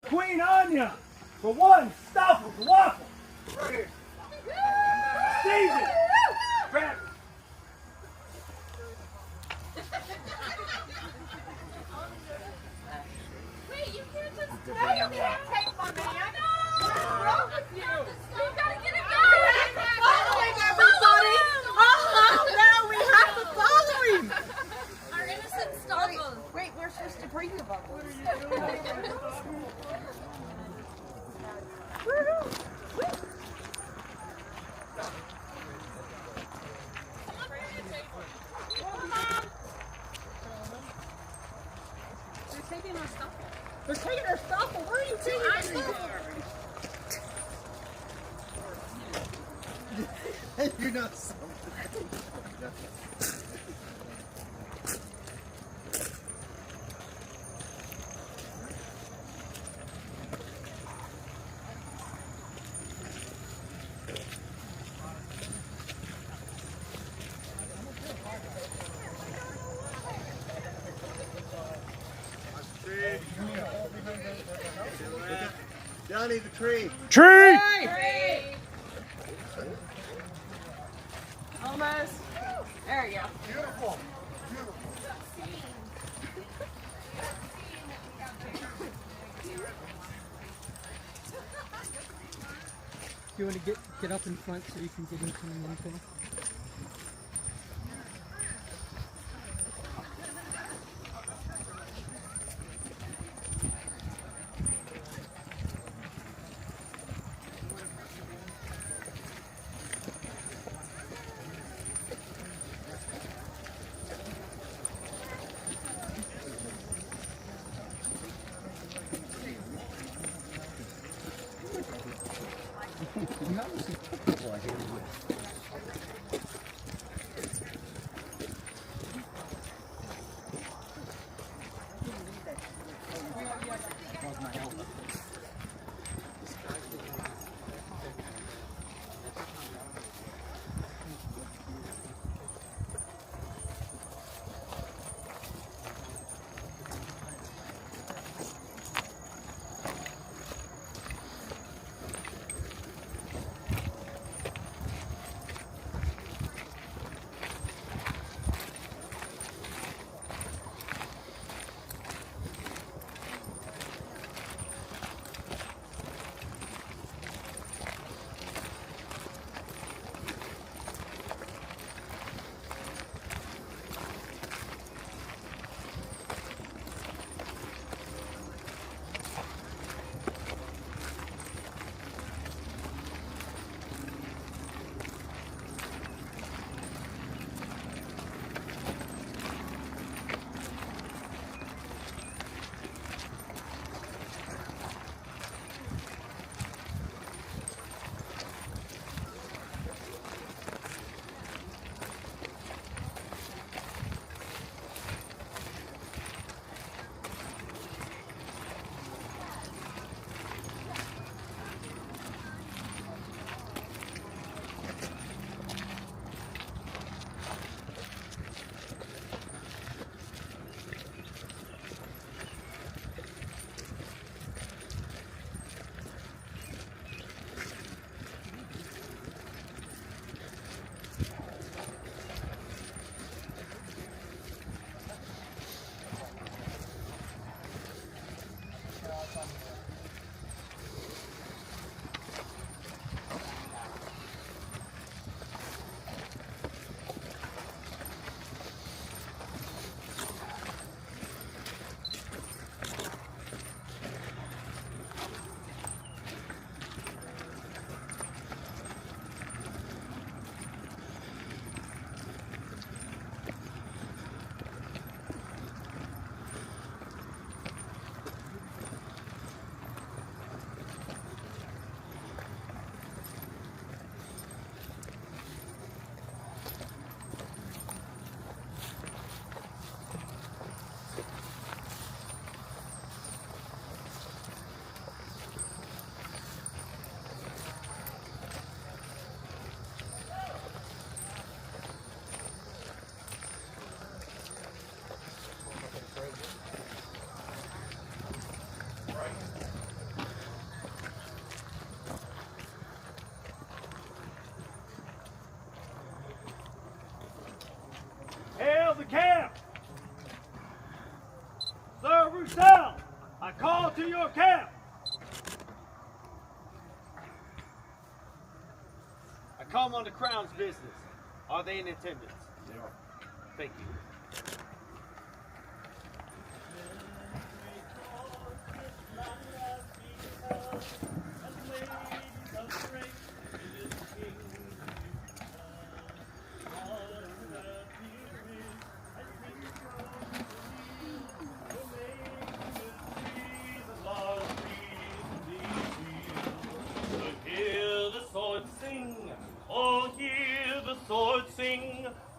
Queen Anya. For one, Stoffle, for Waffle. Right here. Season. Grab it. Wait, you can't just... No, you can't take my man. What's wrong with you? We've got to get it going. Following everybody. Oh, no, we have to follow him. Our innocent Stoffle. Wait, we're supposed to bring the bubbles. They're taking our stuff. They're taking our stuff. Where are you taking our stuff? You're not something. Johnny, the tree. Tree! Hey. Almost. There you go. Beautiful. You want to get up in front so you can get into the window? your camp. I come on the Crown's business. Are they in attendance? They are. Thank you.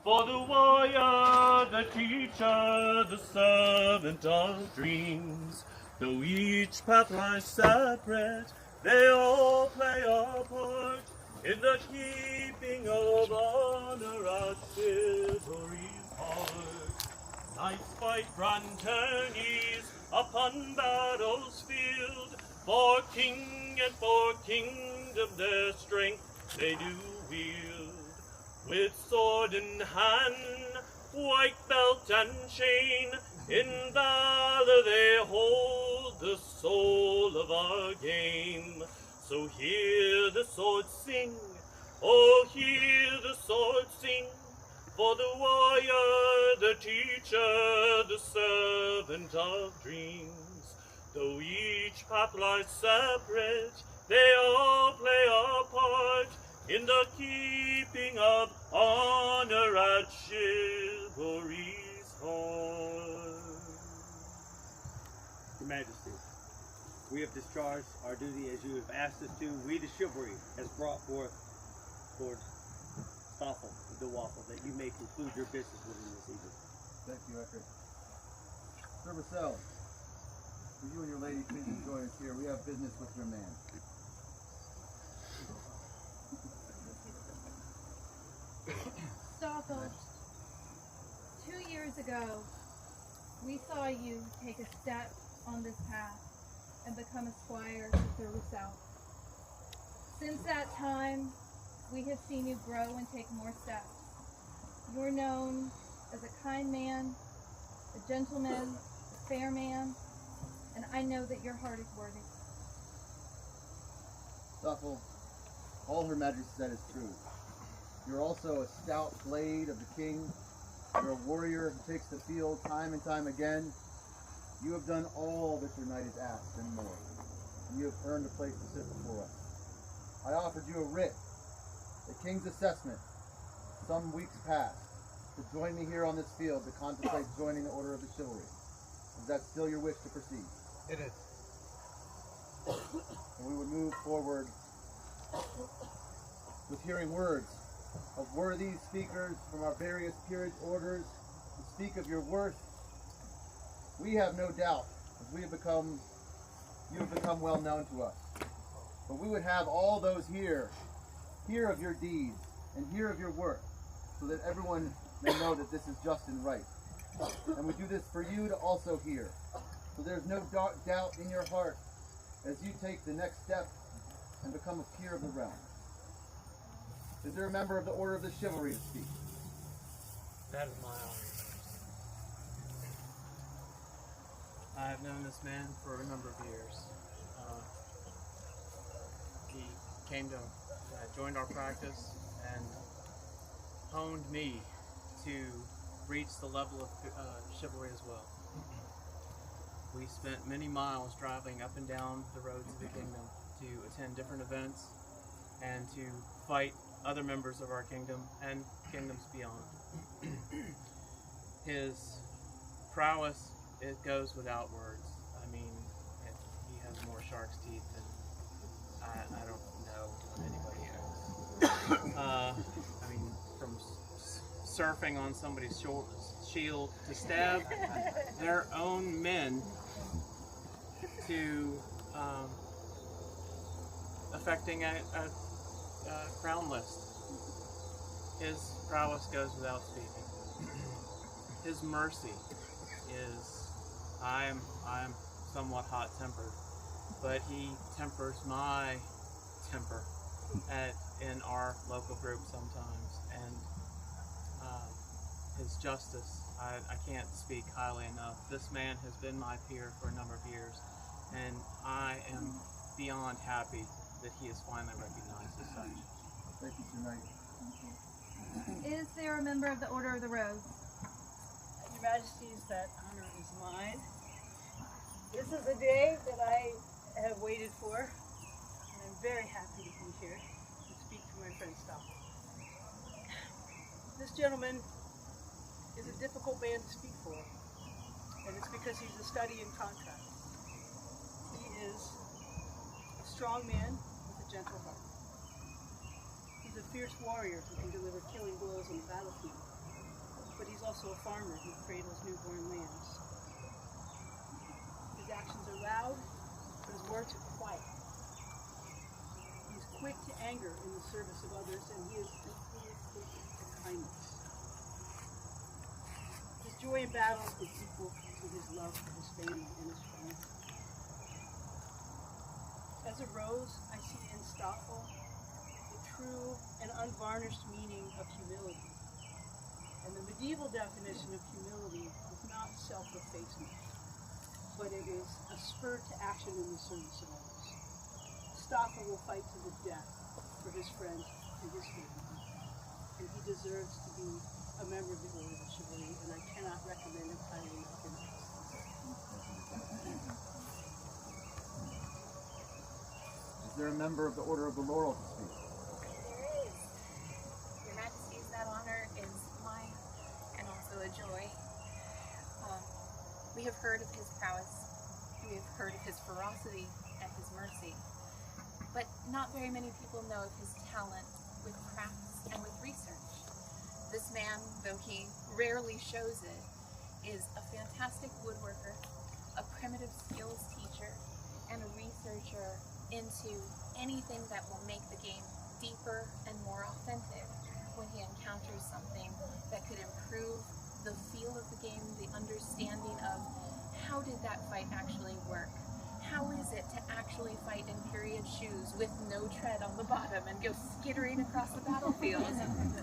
For the warrior, the teacher, the servant of dreams. Though each path lies separate, they all play a part in the keeping of honor at chivalry's heart. Knights fight grand tourneys upon battle's field, for king and for kingdom their strength they do wield. With sword in hand, white belt and chain, in valor they hold the soul of our game. So hear the sword sing, oh hear the sword sing, for the warrior, the teacher, the servant of dreams. Though each path lies separate, they all play a part in the keeping of honor at chivalry's heart. Your Majesty, we have discharged our duty as you have asked us to. We, the chivalry, has brought forth Lord Stoffle, the Waffle, that you may conclude your business with him this evening. Thank you, Eckert. Sir Marcel, will you and your lady please join us here? We have business with your man. Stoffle, 2 years ago, we saw you take a step on this path and become a squire to Thurley South. Since that time, we have seen you grow and take more steps. You're known as a kind man, a gentleman, a fair man, and I know that your heart is worthy. Stoffle, all Her Majesty said is true. You're also a stout blade of the king. You're a warrior who takes the field time and time again. You have done all that your knight has asked and more. And you have earned a place to sit before us. I offered you a writ, the king's assessment, some weeks past, to join me here on this field to contemplate joining the Order of the Chivalry. Is that still your wish to proceed? It is. And we would move forward with hearing words of worthy speakers from our various peerage orders to speak of your worth. We have no doubt, as you have become well known to us. But we would have all those hear of your deeds and hear of your worth, so that everyone may know that this is just and right. And we do this for you to also hear, so there's no doubt in your heart as you take the next step and become a peer of the realm. Is there a member of the Order of the Chivalry to speak? That is my honor. I have known this man for a number of years. He came to, joined our practice and honed me to reach the level of chivalry as well. We spent many miles driving up and down the roads of the kingdom to attend different events and to fight other members of our kingdom and kingdoms beyond. His prowess, it goes without words. I mean, he has more shark's teeth than I don't know anybody else. I mean, from surfing on somebody's shield to stab their own men to affecting a crown list. His prowess goes without speaking. His mercy is, I am somewhat hot-tempered, but he tempers my temper in our local group sometimes, and his justice, I can't speak highly enough. This man has been my peer for a number of years, and I am beyond happy that he is finally recognized as such. Thank you, Sir Knight. Is there a member of the Order of the Rose? Your Majesties, that honor is mine. This is a day that I have waited for, and I'm very happy to be here to speak to my friend Stoffle. This gentleman is a difficult man to speak for, and it's because he's a study in contrast. He is a strong man with a gentle heart. He's a fierce warrior who can deliver killing blows on the battlefield, but he's also a farmer who cradles newborn lambs. His actions are loud, but his words are quiet. He's quick to anger in the service of others, and he is equally quick to kindness. His joy in battle is equal to his love for his family and his friends. As a rose, I see in Stoffle the true and unvarnished meaning of humility. And the medieval definition of humility is not self-effacement, but it is a spur to action in the service of others. Stoffle will fight to the death for his friends and his family, and he deserves to be a member of the Order of Chivalry, and I cannot recommend him highly enough in this. Is there a member of the Order of the Laurel to speak? There is. Your Majesties, that honor is mine and also a joy. We have heard of his prowess, we have heard of his ferocity and his mercy, but not very many people know of his talent with crafts and with research. This man, though he rarely shows it, is a fantastic woodworker, a primitive skills teacher, and a researcher into anything that will make the game deeper and more authentic when he encounters something that could improve the feel of the game, the understanding of how did that fight actually work? How is it to actually fight in period shoes with no tread on the bottom and go skittering across the battlefield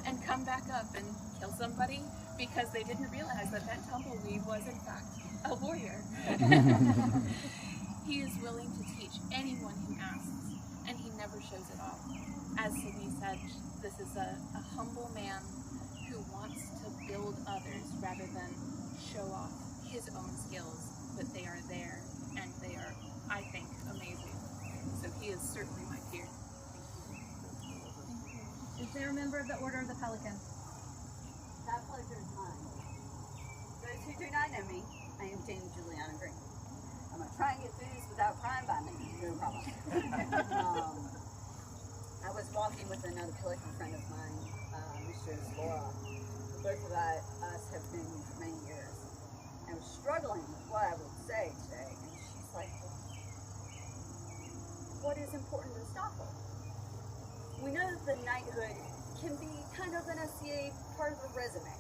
and come back up and kill somebody because they didn't realize that that tumbleweed was in fact a warrior. He is willing to teach anyone who asks, and he never shows it off. As Sydney said, this is a humble man who wants to build others rather than show off his own skills, but they are there, and they are, I think, amazing. So he is certainly my peer. Is there a member of the Order of the Pelican? That pleasure is mine. Those who do not know me, I am Dame Juliana Green. I'm going to try and get through this without crying by me. No problem. I was walking with another Pelican friend of mine, Mistress Laura. Both of us have known you for many years. I was struggling with what I would say today, and she's like, what is important to Stoffle? We know that the knighthood can be kind of an SCA part of the resume,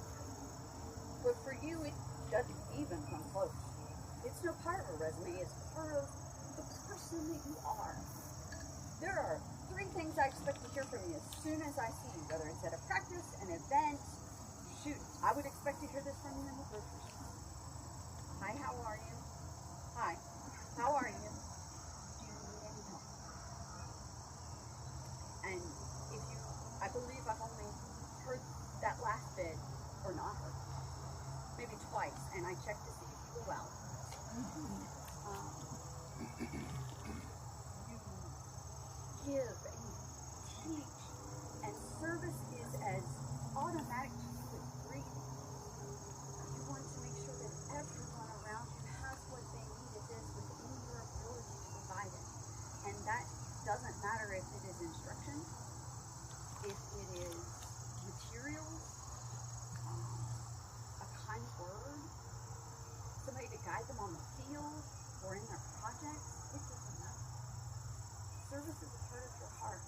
but for you it doesn't even come close. It's no part of a resume, it's part of the person that you are. There are 3 things I expect to hear from you as soon as I see you, whether it's at a practice, an event. Shoot, I would expect to hear this from you in the grocery store. Hi, how are you? Hi, how are you? Do you need any help? And if you, I believe I've only heard that last bit, or not heard, maybe twice, and I checked to see if you were well. You give and you teach, and service is as automatic to you as breathing. You want to make sure that everyone around you has what they need at this within your ability to provide it. And that doesn't matter if it is instruction, if it is materials, a kind word, somebody to guide them on the field or in their projects. It doesn't matter. Service is a part of your heart.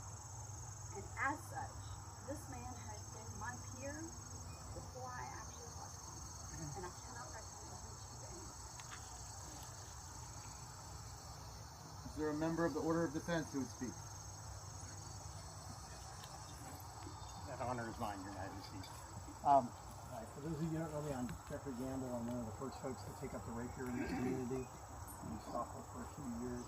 And as such, this man has been my peer before I actually was one. And I cannot recommend him to you anymore. Is there a member of the Order of Defense who would speak? That honor is mine, Your Majesty. For those of you who don't know me, I'm Jeffrey Gamble. I'm one of the first folks to take up the rapier in this community. in Stoffle for a few years.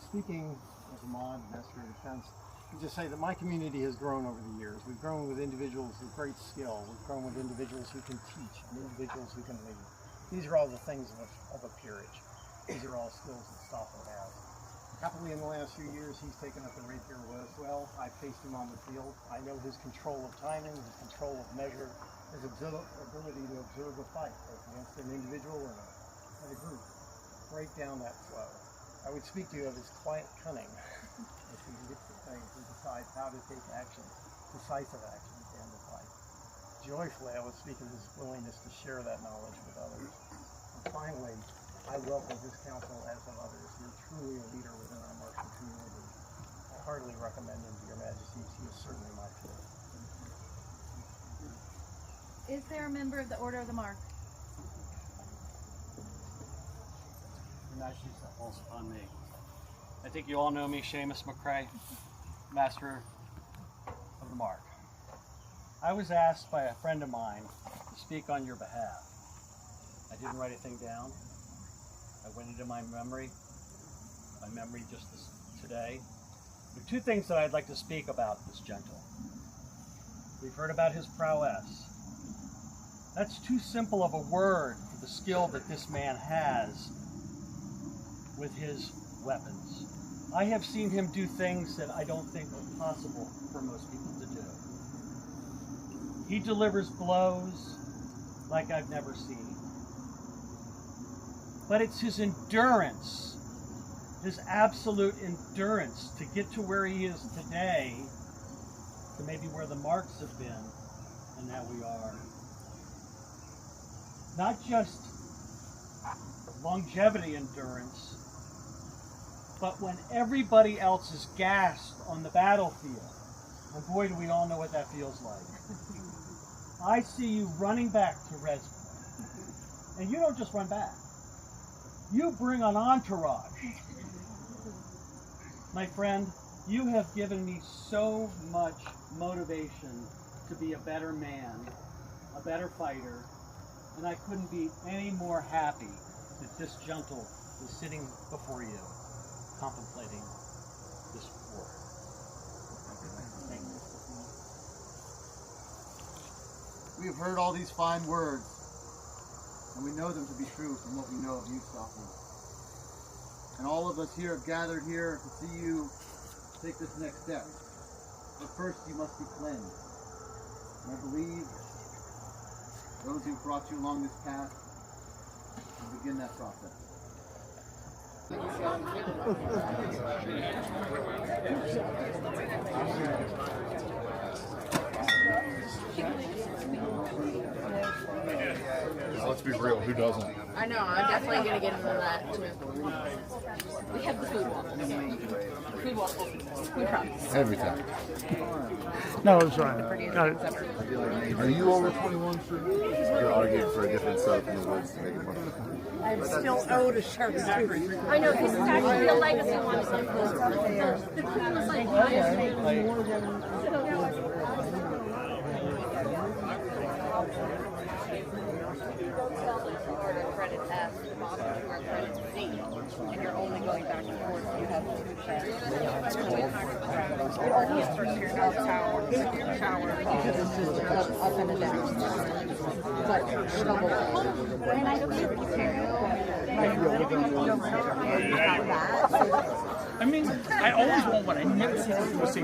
Speaking as a mod, Master of Defense, I just say that my community has grown over the years. We've grown with individuals with great skill. We've grown with individuals who can teach and individuals who can lead. These are all the things of a peerage. These are all skills that Stoffle has. Happily, in the last few years, he's taken up the rapier as well. I faced him on the field. I know his control of timing, his control of measure, his ability to observe a fight, both against an individual and a group. Break down that flow. I would speak to you of his quiet cunning as he looks at things and decides how to take action, decisive action at the end of the fight. Joyfully, I would speak of his willingness to share that knowledge with others. And finally, I welcome his counsel as of others. You're truly a leader within our Martian community. I heartily recommend him to your majesties. He is certainly my favorite. Is there a member of the Order of the Mark? Your Majesties, that falls upon me. I think you all know me, Seamus McCrae, Master of the Mark. I was asked by a friend of mine to speak on your behalf. I didn't write anything down. I went into my memory just today. There are two things that I'd like to speak about this gentle. We've heard about his prowess. That's too simple of a word for the skill that this man has with his weapons. I have seen him do things that I don't think are possible for most people to do. He delivers blows like I've never seen. But it's his endurance, his absolute endurance to get to where he is today, to maybe where the Marks have been, and now we are. Not just longevity endurance, but when everybody else is gassed on the battlefield, and boy do we all know what that feels like. I see you running back to Resville, and you don't just run back. You bring an entourage. My friend, you have given me so much motivation to be a better man, a better fighter, and I couldn't be any more happy that this gentle is sitting before you, contemplating this war. Thank you. We have heard all these fine words, and we know them to be true from what we know of you, Stoffle. And all of us here have gathered here to see you take this next step. But first you must be cleansed. And I believe those who brought you along this path will begin that process. Let's be real, who doesn't? I know, I'm definitely going to get into that too. We have the food waffles. Food waffles. Food trucks. Every time. No, it's right. Are you over 21, sir? You're arguing for a different setup in the woods to make it more fun. I'm still owed a shark tooth. I know, this is actually a legacy one. The cream was like more than... Credit asked where credits would be, and you're only going back and forth. You have two chats. Your orchestra here has power, because it's just up and down. But double. And I I mean, I always want one. I never see people say,